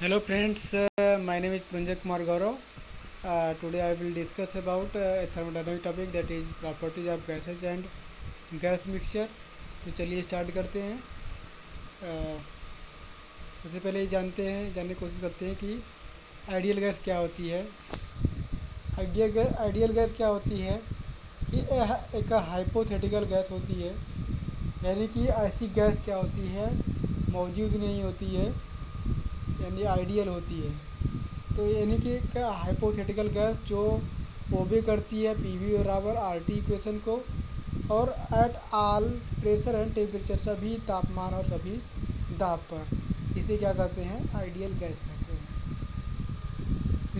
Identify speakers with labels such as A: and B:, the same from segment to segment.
A: Hello friends, my name is Pranjay Kumar Gaurav. Today I will discuss about a thermodynamic topic that is properties of gases and gas mixture. तो चलिए start करते हैं। सबसे पहले जानने की कोशिश करते हैं कि आइडियल गैस क्या होती है। आइडियल गैस क्या होती है कि एक हाइपोथेटिकल गैस होती है, यानी कि ऐसी गैस क्या होती है मौजूद नहीं होती है, यानी आइडियल होती है। तो यानी कि एक हाइपोथेटिकल गैस जो ओबे करती है पीवी बराबर आरटी इक्वेशन को, और at all pressure and temperature, सभी तापमान और सभी दाब पर, इसे क्या कहते हैं, आइडियल गैस कहते हैं।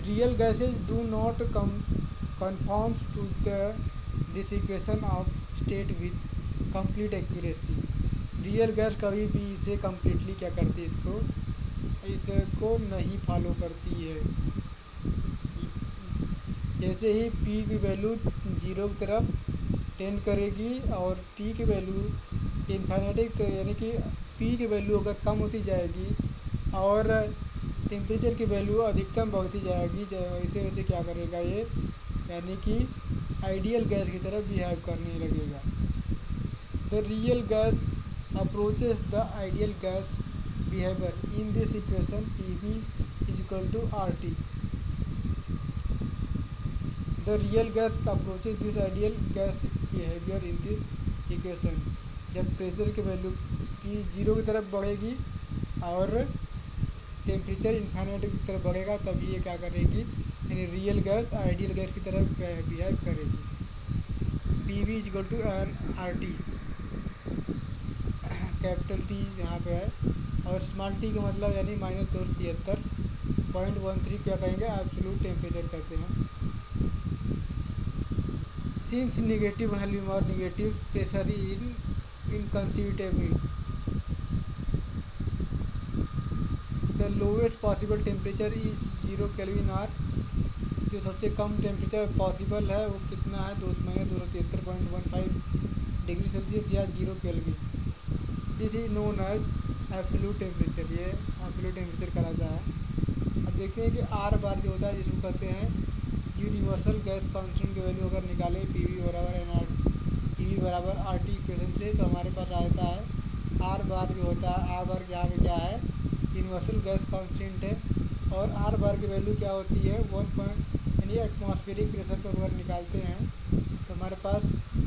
A: Real gases do not conforms to the this equation of state with complete accuracy। Real gas कभी भी इसे कम्प्लीटली क्या करती है, इसको नहीं फॉलो करती है। जैसे ही पी की वैल्यू जीरो की तरफ टेंड करेगी और टी की वैल्यू इन्फिनिटी, यानी कि पी की वैल्यू अगर कम होती जाएगी और टेम्परेचर की वैल्यू अधिकतम बढ़ती जाएगी, इसे वैसे क्या करेगा ये, यानी कि आइडियल गैस की तरफ बिहेव करने लगेगा। The real gas approaches the ideal gas behaviour in this equation P V is equal to R T. The real gas approaches this ideal gas behaviour in this equation. जब pressure की value P zero की तरफ बढ़ेगी और temperature infinity की तरफ बढ़ेगा, तब ये क्या करेगी, यानी रियल गैस आइडियल गैस की तरफ बिहेव करेगी। P V is equal to R T, capital T यहाँ पे है, और स्मॉल टी का मतलब यानी -273.13 क्या कहेंगे, एब्सोल्यूट टेम्परेचर कहते हैं। सिंस नेगेटिव वॉल्यूम और negative pressure inconceivable, the lowest possible temperature is 0 kelvin R. जो सबसे कम टेम्परेचर पॉसिबल है वो कितना है, 273.15 डिग्री सेल्सियस या 0 kelvin. This is known as absolute temperature, ये एब्सोल्यूट टेम्परेचर कहलाता है। अब देखते हैं कि आर बार जो होता है, जिसको कहते हैं यूनिवर्सल गैस कांस्टेंट की वैल्यू अगर निकालें पी वी बराबर एन आर, पी वी बराबर आर टी इक्वेशन से, तो हमारे पास आता है आर बार जो होता है, आर बार यहाँ पे क्या है, यूनिवर्सल गैस कांस्टेंट है, और आर बार की वैल्यू क्या होती है, 1 यानी एटमॉस्फेरिक प्रेशर को अगर निकालते हैं तो हमारे पास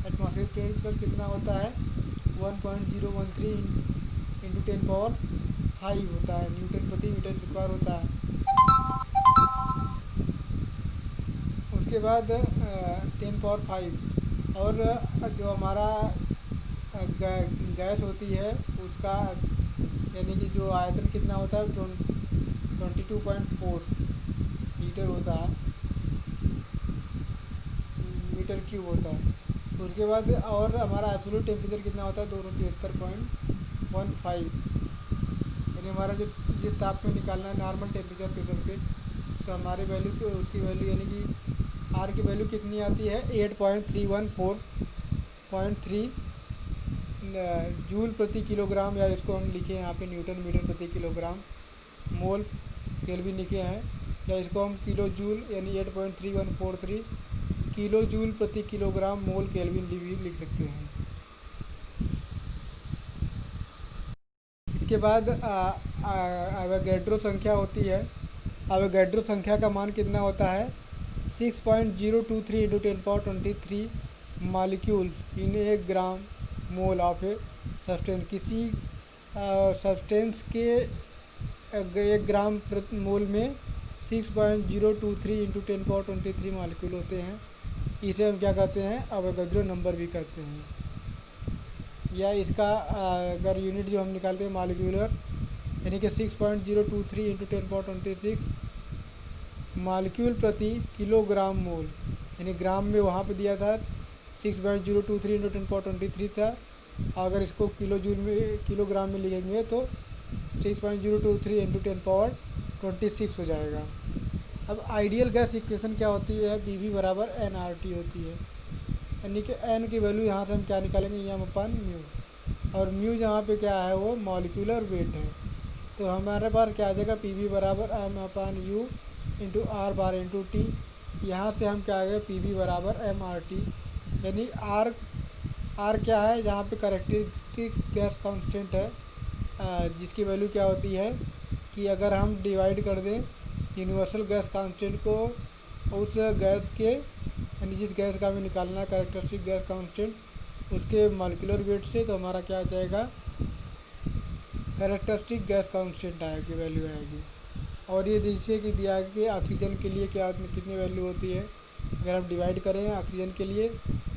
A: एटमॉस्फेरिक प्रेशर कितना होता है, 1.013 इंटू 10⁵ होता है, न्यूटन प्रति मीटर स्क्वायर होता है। उसके बाद 10⁵, और जो हमारा गैस होती है उसका यानी कि जो आयतन कितना होता है, 22.4 लीटर होता है, मीटर क्यूब होता है। उसके बाद और हमारा एब्सोल्यूट टेम्परेचर कितना होता है, 273.15, यानी हमारा जो जिस ताप में निकालना है नॉर्मल टेम्परेचर प्रेशर पे, तो हमारी वैल्यू तो उसकी वैल्यू यानी कि आर की वैल्यू कितनी आती है, 8.314.3 जूल प्रति किलोग्राम, या इसको हम लिखे यहाँ पे न्यूटन मीटर प्रति किलोग्राम, मोल केल्विन लिखे हैं, या इसको हम किलो जूल यानी 8.3143 किलो जूल प्रति किलोग्राम मोल केल्विन भी लिख सकते हैं। इसके बाद एवोगैड्रो संख्या होती है। एवोगैड्रो संख्या का मान कितना होता है, 6.023 into 10⁻23 molecule in 1 gram mole of a substance. किसी सब्सटेंस के 1 ग्राम मोल में 6.023 इंटू 10⁻23 मॉलिक्यूल होते हैं। इसे हम क्या कहते हैं, एवोगैड्रो नंबर भी कहते हैं। या इसका अगर यूनिट जो हम निकालते हैं मॉलिक्यूलर, यानी कि 6.023 इंटू 10⁻26 मॉलिक्यूल प्रति किलोग्राम मोल, यानी ग्राम में वहाँ पे दिया था 6.023 इंटू 10⁻23 था, अगर इसको किलो जूल में किलोग्राम में लिखेंगे तो 6.023 इंटू 10⁻26 हो जाएगा। अब आइडियल गैस इक्वेशन क्या होती है, पी वी बराबर एन आर टी होती है, यानी कि एन की वैल्यू यहाँ से हम क्या निकालेंगे, एम अपन म्यू, और म्यू यहाँ पे क्या है, वो मॉलिक्यूलर वेट है। तो हमारे पास क्या आ जाएगा, पी वी बराबर M upon U into R bar into T. यहाँ से हम क्या आ गए, पी वी बराबर एम आर टी, यानी आर क्या है, जहाँ पे करेक्टरिस्टिक गैस कांस्टेंट है, जिसकी वैल्यू क्या होती है कि अगर हम डिवाइड कर दें यूनिवर्सल गैस कांस्टेंट को उस गैस के, यानी जिस गैस का हमें निकालना है करेक्टरिस्टिक गैस कांस्टेंट, उसके मॉलिक्यूलर वेट से, तो हमारा क्या आ जाएगा, करेक्टरिस्टिक गैस कांस्टेंट आएगी, वैल्यू आएगी। और ये देखिए कि दिया है कि ऑक्सीजन के लिए क्या कितनी वैल्यू होती है, अगर हम डिवाइड करें ऑक्सीजन के लिए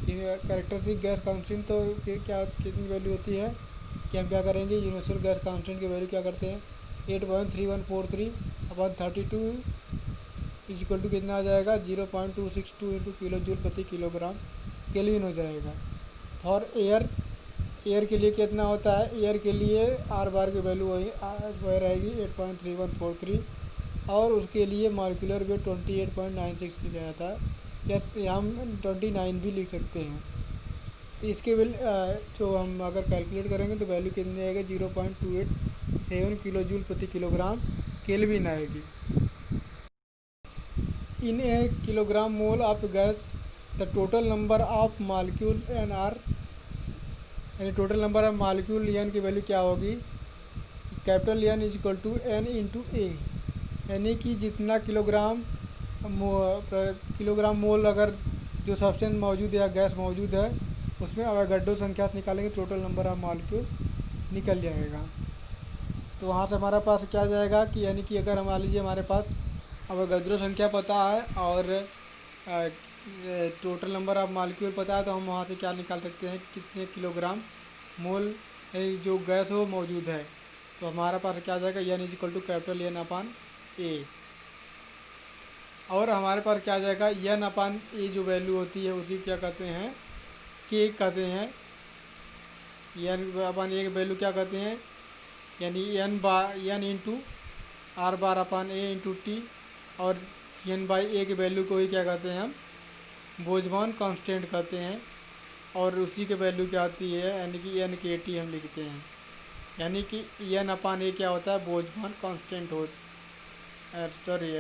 A: करेक्टरिस्टिक गैस कांस्टेंट, तो क्या कितनी वैल्यू होती है कि हम क्या करेंगे, यूनिवर्सल गैस कांस्टेंट की वैल्यू क्या करते हैं, 8.3143 अपॉन 32 इज इक्वल टू कितना आ जाएगा, 0.262 इंटू किलो जूल प्रति किलोग्राम केल्विन हो जाएगा। और एयर के लिए कितना होता है, एयर के लिए आर बार की वैल्यू वही रहेगी 8.3143, और उसके लिए मॉलिक्यूलर वेट 28.96 लिखा जाता है, यस हम 29 भी लिख सकते हैं। तो इसके जो हम अगर कैलकुलेट करेंगे तो वैल्यू कितनी आएगी, 0.287 किलो जूल प्रति किलोग्राम केल्विन आएगी। In a kilogram mole of gas the total number of molecule N are, यानी total number of molecule N की वैल्यू क्या होगी, capital N is equal to N into A, यानी कि जितना kilogram मोल अगर जो सब्सटेंस मौजूद है या गैस मौजूद है उसमें अवोगाड्रो संख्या से निकालेंगे टोटल नंबर ऑफ मॉलिक्यूल निकल जाएगा। तो वहाँ से हमारे पास क्या जाएगा कि यानी कि अगर मान लीजिए हमारे पास अवोगाड्रो संख्या पता है और टोटल नंबर ऑफ मॉलिक्यूल पता है, तो हम वहाँ से क्या निकाल सकते हैं, कितने किलोग्राम मोल जो गैस हो मौजूद है। तो हमारे पास क्या आ जाएगा, N is equal to capital N upon A, और हमारे पास क्या आ जाएगा, एन अपान ए जो वैल्यू होती है उसी क्या कहते हैं, के कहते हैं। एन अपान ए की वैल्यू क्या कहते हैं, यानी N into R bar upon ए इंटू टी, और एन बाई ए की वैल्यू को ही क्या कहते हैं, हम बोल्ट्जमान कांस्टेंट कहते हैं, और उसी के वैल्यू क्या आती है, यानी कि एन के टी हम लिखते हैं, यानी कि एन अपान ए क्या होता है, बोल्ट्जमान कांस्टेंट हो, सॉरी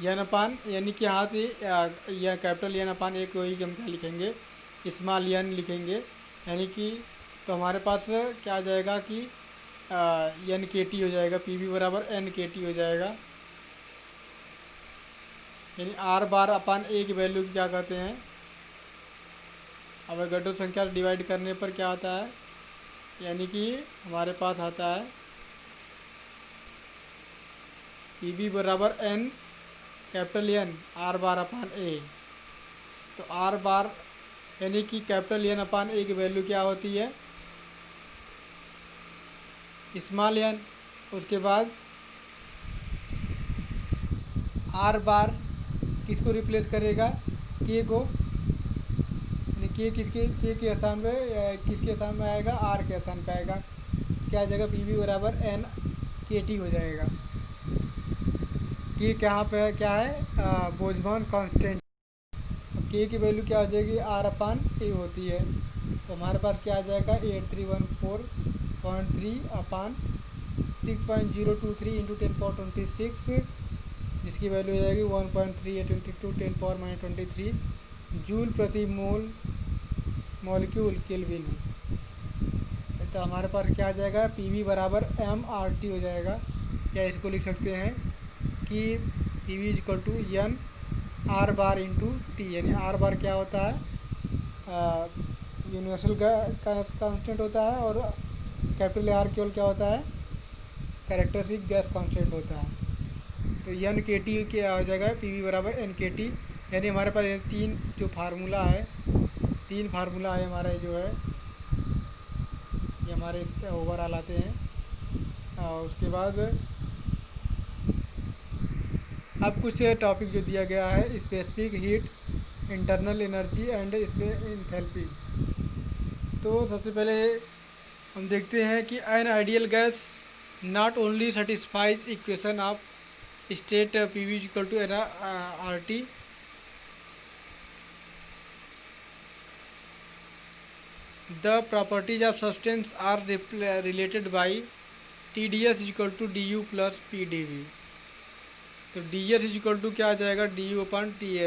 A: एन अपान, यानी कि यहाँ से यह कैपिटल एन अपान ए को ही हम क्या लिखेंगे, स्मॉल एन लिखेंगे, यानी कि तो हमारे पास क्या आ जाएगा कि एन के टी हो जाएगा, पी वी बराबर एन के टी हो जाएगा, यानी आर बार अपान ए की वैल्यू क्या कहते हैं, अवोगाड्रो संख्या डिवाइड करने पर क्या आता है, यानी कि हमारे पास आता है पी वी बराबर N capital N R bar upon A. तो आर बार यानी कि कैपिटल एन अपान ए की वैल्यू क्या होती है, स्मॉल एन, उसके बाद आर बार किसको रिप्लेस करेगा, के को, यानी के के स्थान पे किसके स्थान में आएगा, आर के स्थान पे आएगा, क्या आ जाएगा, पी वी बराबर एन के टी हो जाएगा। के कहाँ पे है, क्या है, बोल्ट्जमान कांस्टेंट, के की वैल्यू क्या हो जाएगी, आर अपान ए होती है, तो हमारे पास क्या आ जाएगा, 8314.3 अपान 6.023 इंटू 10⁻26, जिसकी वैल्यू हो जाएगी 1.38 इंटू 10⁻23 जूल प्रति मॉलिक्यूल केल्विन। तो हमारे पास क्या आ जाएगा, पी वी बराबर एम आर टी हो जाएगा, या इसको लिख सकते हैं कि P V equal to N R bar into T, यानी आर बार क्या होता है, यूनिवर्सल कांस्टेंट होता है, और कैपिटल आर केवल क्या होता है, कैरेक्टरिस्टिक गैस कांस्टेंट होता है। तो एन के टी क्या हो जाएगा, पी वी बराबर एन के टी, यानी हमारे पास तीन जो फार्मूला है, तीन फार्मूला है हमारे जो है ये हमारे ओवरऑल आते हैं। उसके बाद अब कुछ टॉपिक जो दिया गया है, specific heat, internal energy and enthalpy. तो सबसे पहले हम देखते हैं कि an ideal gas not only satisfies equation of state P V equal to N R T, the properties of substance are related by T D S equal to D U plus P D V. तो D S equal to क्या आ जाएगा, D U upon T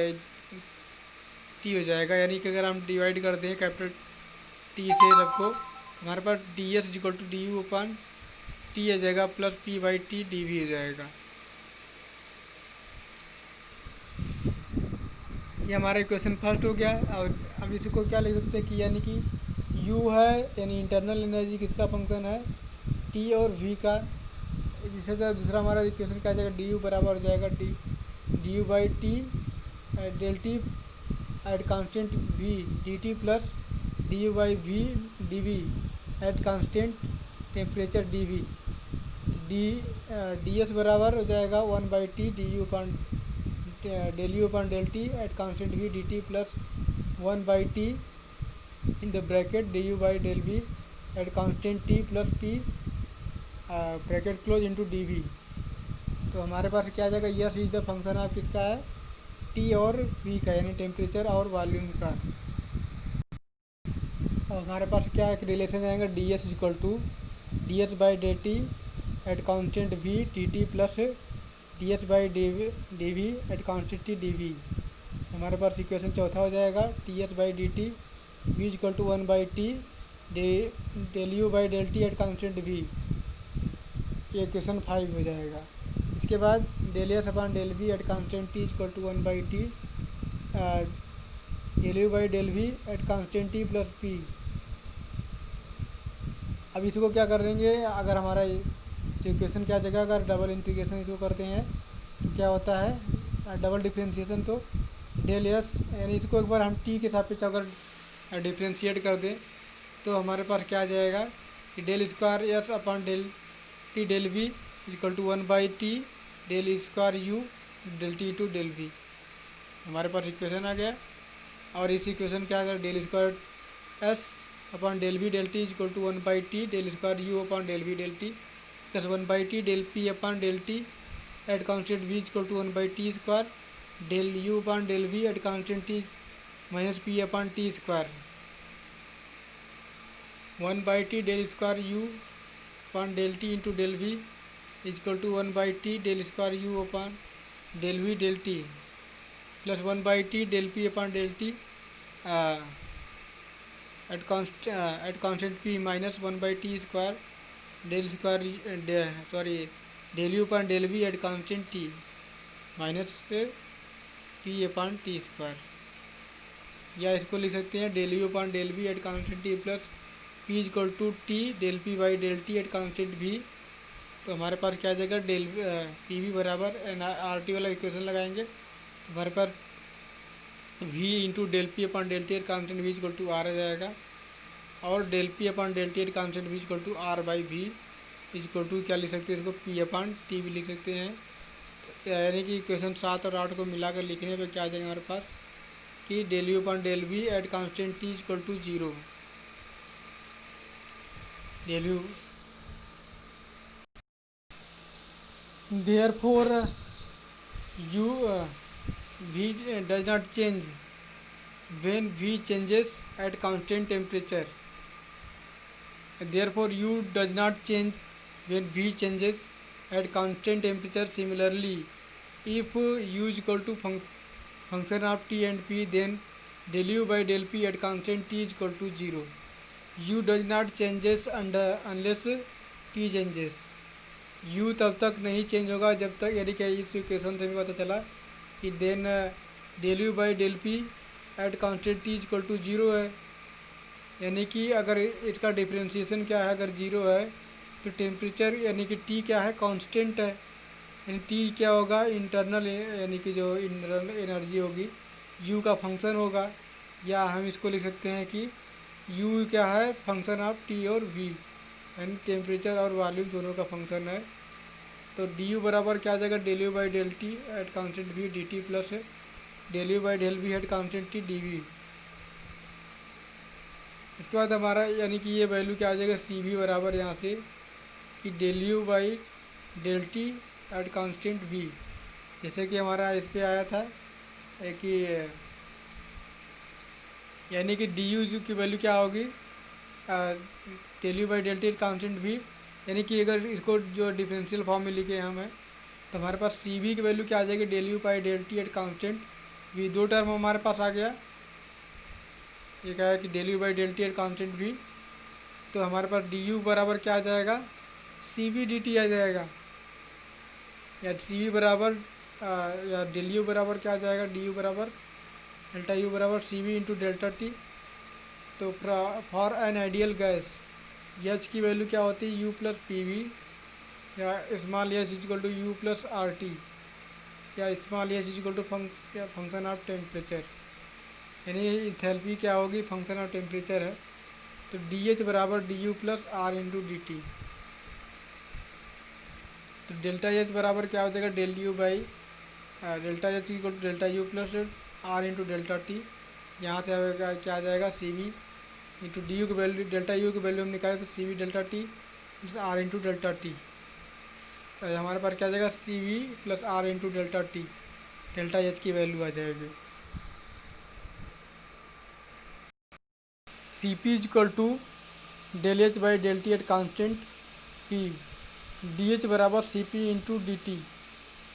A: हो जाएगा, यानी कि अगर हम डिवाइड करते हैं कैपिटल टी से सबको, हमारे पास D S equal to D U upon T आ जाएगा plus P by T D V हो जाएगा। ये हमारा इक्वेशन फर्स्ट हो गया। और अब इसको क्या लिख सकते हैं कि यानी कि u है, यानी इंटरनल एनर्जी किसका फंक्शन है, t और v का। इसी तरह दूसरा हमारा इक्वेशन क्या आ जाएगा, डी यू बराबर हो जाएगा D U by T del T at constant v D T plus D U by V D V at constant temperature D V. D S बराबर हो जाएगा 1/t D U upon del U upon del T at constant v D T plus 1/t in the bracket D U by del V at constant t plus p bracket close into D V. तो हमारे पास क्या आ जाएगा, yes is the function of किसका है, T और we का, यानी टेम्परेचर और वॉल्यूम का। और हमारे पास क्या एक रिलेशन आएगा, D S equal to D S by D T at constant V T T plus D S by D V at constant T D V. हमारे पास इक्वेशन चौथा हो जाएगा, T S by D T V equal to 1/t del U by del T at constant V. ये equation 5 हो जाएगा। इसके बाद del S upon del V at constant T equal to 1/t del U by del V at constant T plus P. अब इसको क्या कर देंगे, अगर हमारा इक्वेशन क्या जगह अगर डबल इंटीग्रेशन इसको करते हैं तो क्या होता है, डबल डिफ्रेंशिएशन। तो डेल एस यानी इसको एक बार हम टी के सापेक्ष अगर डिफ्रेंशिएट कर दें तो हमारे पास क्या आ जाएगा कि del square S upon del T del V equal to 1/t del square U del T to del V. हमारे पास इक्वेशन आ गया। और इस इक्वेशन क्या अगर del square S upon del V del T equal to 1/t del square U upon del V del T plus 1/t del P upon del T at constant V equal to 1/t square del U upon del V at constant T minus P upon T square 1/t del square U upon del T into del V equal to 1/t del square U upon del V del T plus 1/t del P upon del T at constant P minus 1/t square del square del U upon del V at constant T minus P upon T square. या इसको लिख सकते हैं del U upon del V at constant T plus P equal to T del P by del T at constant V. तो हमारे पास क्या आ जाएगा, डेल पी वी बराबर आर टी वाला इक्वेशन लगाएंगे, हमारे पास v into del P upon del T at constant V equal to R आ जाएगा। और del P upon del T at constant V equal to R by V equal to क्या लिख सकते हैं, इसको पी अपॉन टी भी लिख सकते हैं। यानी कि इक्वेशन 7 और 8 को मिलाकर लिखने पर क्या आ जाएगा हमारे पास कि del U upon del V at constant T equal to 0 del U. Therefore, V does not change when V changes at constant temperature. Therefore, U does not change when V changes at constant temperature. Similarly, if U is equal to function of T and P, then del U by del P at constant T is equal to 0. U does not changes unless T changes. U तब तक नहीं change होगा जब तक, यानी कि इस equation से हमें पता चला कि then del U by del P at constant T equal to 0 है। यानी कि अगर इसका डिफ्रेंशिएशन क्या है, अगर 0 है तो टेम्परेचर यानी कि टी क्या है, कांस्टेंट है। यानी टी क्या होगा, इंटरनल यानी कि जो इंटरनल एनर्जी होगी यू का फंक्शन होगा। या हम इसको लिख सकते हैं कि यू क्या है, फंक्शन ऑफ टी और वी, यानी टेम्परेचर और वॉल्यूम दोनों का फंक्शन है। तो डी यू बराबर क्या आ जाएगा, del U by del T at constant V D T plus del U by del V at constant T D V. इसके बाद हमारा यानी कि ये वैल्यू क्या आ जाएगा, सी वी बराबर यहाँ से कि del U by del T at constant V, जैसे कि हमारा इस पर आया था कि यानी कि डी यू की वैल्यू क्या होगी, del U by del T constant भी, यानी कि अगर इसको जो डिफरेंशियल फॉर्म में लिखे हम हैं तो हमारे पास सी वी की वैल्यू क्या आ जाएगी, del U by del T at constant V. दो टर्म हमारे पास आ गया, ये क्या है कि del U by del T at constant V, तो हमारे पास डी यू बराबर क्या आ जाएगा, सी वी डी टी आ जाएगा, या सी वी बराबर या डेल यू बराबर क्या आ जाएगा, डी यू बराबर डेल्टा यू बराबर C V into delta T. तो for an ideal gas H की वैल्यू क्या होती है, यू प्लस पी वी, या small H is equal to U plus R T, या small H is equal to function of temperature, यानी enthalpy क्या होगी, फंक्शन ऑफ टेम्परेचर है। तो डी एच बराबर D U plus R into D T. तो delta H बराबर क्या हो जाएगा, del U by delta H equal to delta U plus R into delta T. यहाँ से आएगा क्या आ जाएगा, C V into D U की वैल्यू, डेल्टा यू की वैल्यू हम निकाले तो C V delta T R into delta T. तो हमारे पास क्या आ जाएगा, C V plus R into delta T, delta H की वैल्यू आ जाएगी। C P is equal to del H by del T at constant P, D H बराबर C P into D T,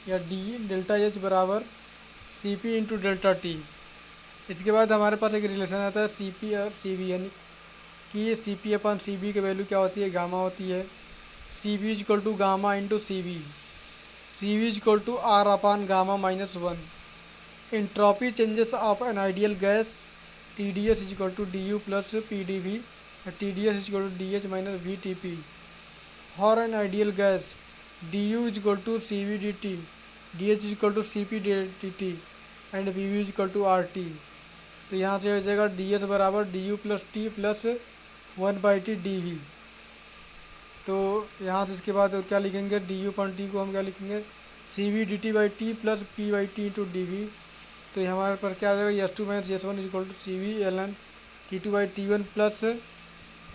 A: या डी डेल्टा एच बराबर C P into delta T. इसके बाद हमारे पास एक रिलेशन आता है सी पी और सी बी, यानी कि C P upon C V की वैल्यू क्या होती है, गामा होती है। C V is equal to gamma into C V is equal to R upon gamma minus one. Entropy changes of an ideal gas T D S is equal to D U plus P D V, T D S is equal to D H minus V T P. For an ideal gas D you is equal to C V D T, D H is equal to C P D T and P V is equal to R T. तो यहाँ से हो जाएगा D S बराबर D U plus T plus one by T D V. तो यहाँ से इसके बाद क्या लिखेंगे, डी यू पॉइंट टी को हम क्या लिखेंगे, C V D T by T plus P by T into D V. तो हमारे पर क्या आ जाएगा, S two minus S one is equal to C V L N T two by T one plus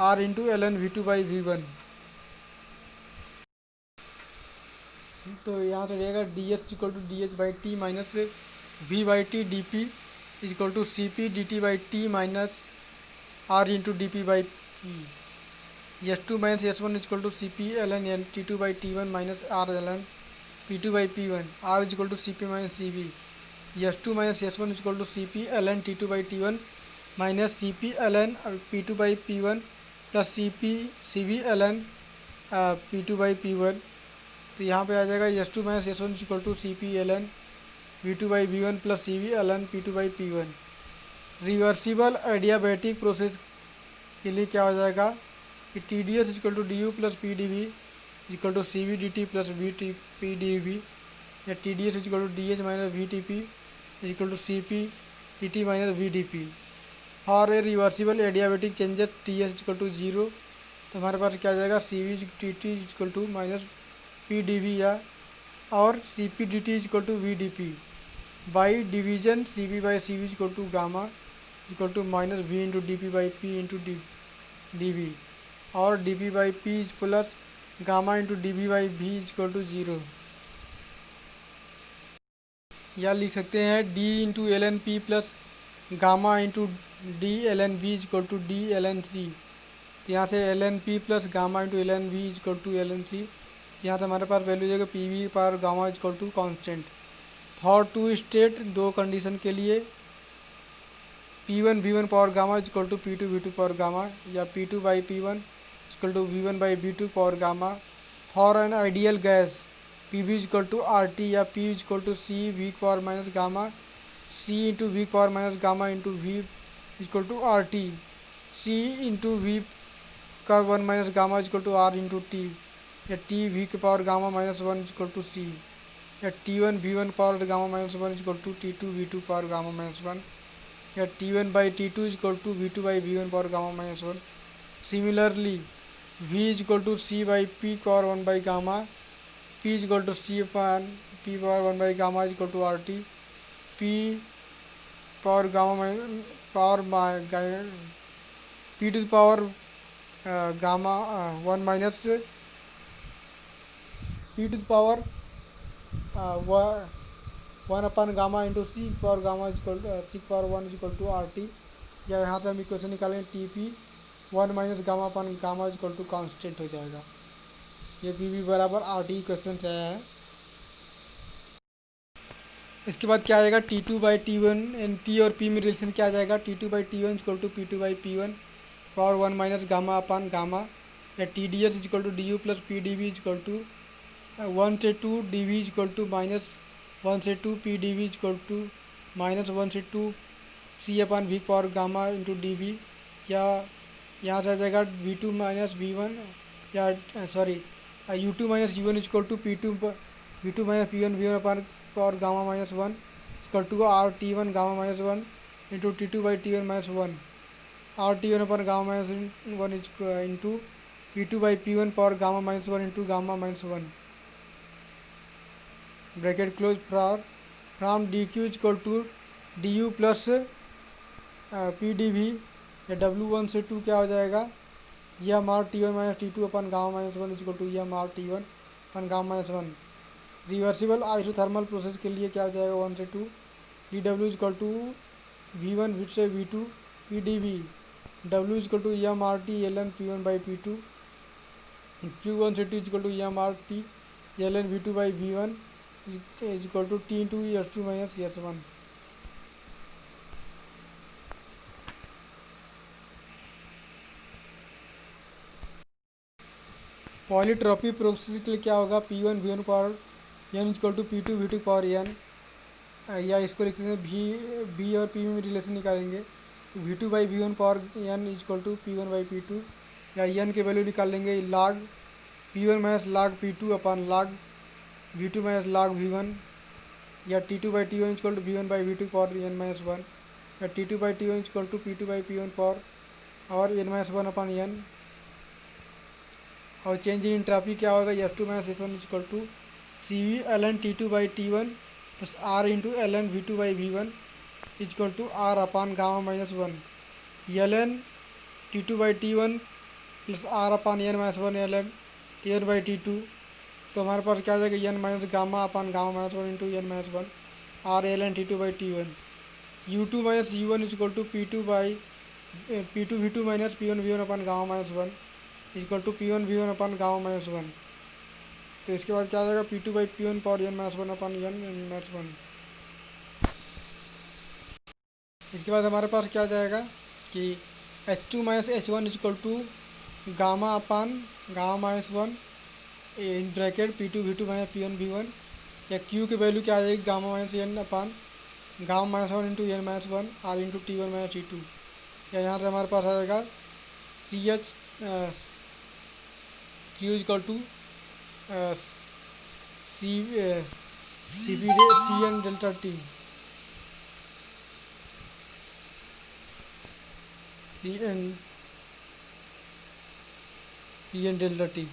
A: R into L N V two by V one. तो यहाँ से रहेगा D S equal to D H by T minus V by T D P is equal to C P D T by T minus R into D P by P. S two minus S one is equal to C P L N N T two by T one minus R L N P two by P one, R is equal to C P minus C V. S two minus S one is equal to C P L N T two by T one minus C P L N P two by P one plus C P C V L N P two by P one. तो यहाँ पे आ जाएगा S two minus S one equal to C P L N V two by V one plus C V L N P two by P one. Reversible adiabatic process के लिए क्या हो जाएगा कि T D S equal to D U plus P D V equal to C V D T plus V T P D V, या T D S equal to D H minus V T P equal to C P D T minus V D P. और a reversible adiabatic changes T S equal to zero, तो हमारे पास क्या आ जाएगा, C V T T equal to minus P D V, या और C P D T equal to V D P by division C P by C V equal to gamma equal to minus V into D P by P into D V, और D P by P plus gamma into D V by V equal to zero. या लिख सकते हैं D into L N P plus gamma into D L N V equal to D L N C. तो यहाँ से L N P plus gamma into L N V equal to L N C. यहाँ से हमारे पास value जाएगा P V पर gamma equal to constant. For two state, दो कंडीशन के लिए, P one V one power gamma equal to P two V two power gamma, या P two by P one equal to V one by V two power gamma. For an ideal gas P V equal to R T, या P equal to C V power minus gamma C into V power minus gamma into V equal to R T, C into V का one minus gamma equal to R into T, या T V के power gamma minus one equal to C, या T one V one power gamma minus one equal to T two V two power gamma minus one, या T one by T two equal to V two by V one power gamma minus one. Similarly V is equal to C by P power one by gamma, P is equal to C P power one by gamma is equal to R T, P power gamma power P two power gamma one minus P two power one upon gamma into C power gamma is equal C power one is equal to R T. या यहाँ से हम equation निकालेंगे T P 1 minus gamma upon gamma equal to constant हो जाएगा। ये P V बराबर R T question से आया है। इसके बाद क्या आ जाएगा, T two by T one and T और पी में रिलेशन क्या आ जाएगा, T two by T one equal to P two by P one power 1 minus gamma upon gamma, या T D S equal to D U plus P D V equal to 1 से 2 D V equal to minus 1 से 2 P D V equal to minus 1 से 2 C upon V power gamma into D V, या यहाँ से आ जाएगा V two minus V one, या sorry U two minus U one equal to P two V two minus P one V one upon power gamma minus one equal to R T one gamma minus one into T two by T one minus one, R T one upon gamma minus one into P two by P one power gamma minus one into gamma minus one, bracket close from D Q equal to D U plus P D V, या W one से two क्या हो जाएगा, M R T one minus T two upon gamma minus one equal to M R T one upon gamma minus one. Reversible isothermal process के लिए क्या हो जाएगा, 1 से 2 D W equal to V one फिर से V two P D V, W equal to M R T L N P one by P two, Q one से two equal to M R T L N V two by V one equal to T into S two minus S one. Polytropic process के लिए क्या होगा, P one V one power N equal to P two V two power N, या इसको लिख सकते हैं भी बी और पी में रिलेशन निकालेंगे तो V two by V one power N equal to P one by P two, या एन के वैल्यू निकाल लेंगे log P one minus log P two upon log V two minus log V one, या T two by T one equal to V one by V two power N minus one, या T two by T one equal to P two by P one power और N minus one upon N, और change in entropy क्या होगा, F two minus S one equal to C V L N T two by T one plus R into L N V two by V one equal to R upon gamma minus one, L N T two by T one plus R upon N minus one L N T N by T two, तो हमारे पास क्या आ जाएगा N minus gamma upon gamma minus one into N minus one R L N T two by T one, U two minus U one equal to P two by P two V two minus P one V one upon gamma minus one equal to P one V one upon gamma minus one, तो इसके बाद क्या आ जाएगा P two by P one power N minus one upon N minus one. इसके बाद हमारे पास क्या आ जाएगा कि H two minus H one equal to gamma upon gamma minus one in bracket P two V two minus P one V one, या Q की वैल्यू क्या आ जाएगी gamma minus N upon gamma minus one into N minus one R into T one minus T two, या यहाँ से हमारे पास आ जाएगा C H Q equal to C C V C N delta T C N delta T.